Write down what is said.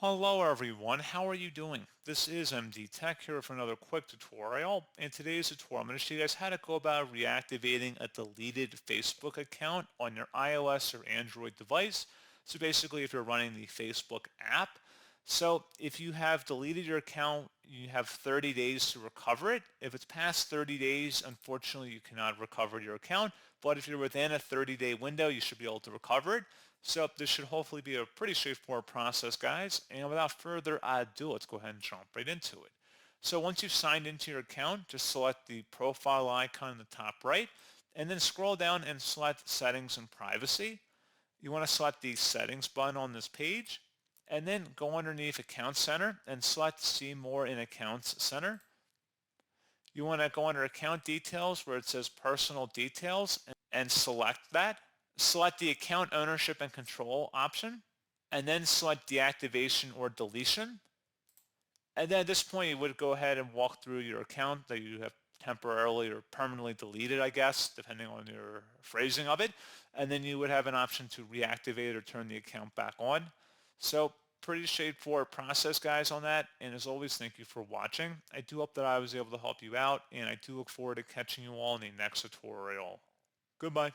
Hello everyone, how are you doing? This is MD Tech here for another quick tutorial. In today's tutorial, I'm going to show you guys how to go about reactivating a deleted Facebook account on your iOS or Android device. So basically if you're running the Facebook app. So if you have deleted your account, you have 30 days to recover it. If it's past 30 days, unfortunately you cannot recover your account. But if you're within a 30-day window, you should be able to recover it. So this should hopefully be a pretty straightforward process, guys. And without further ado, let's go ahead and jump right into it. So once you've signed into your account, just select the profile icon in the top right, and then scroll down and select Settings and Privacy. You want to select the Settings button on this page, and then go underneath Account Center and select See More in Accounts Center. You want to go under Account Details where it says Personal Details and select that. Select the Account Ownership and Control option, and then select Deactivation or Deletion. And then at this point, you would go ahead and walk through your account that you have temporarily or permanently deleted, I guess, depending on your phrasing of it. And then you would have an option to reactivate or turn the account back on. So pretty straightforward process, guys, on that. And as always, thank you for watching. I do hope that I was able to help you out, and I do look forward to catching you all in the next tutorial. Goodbye.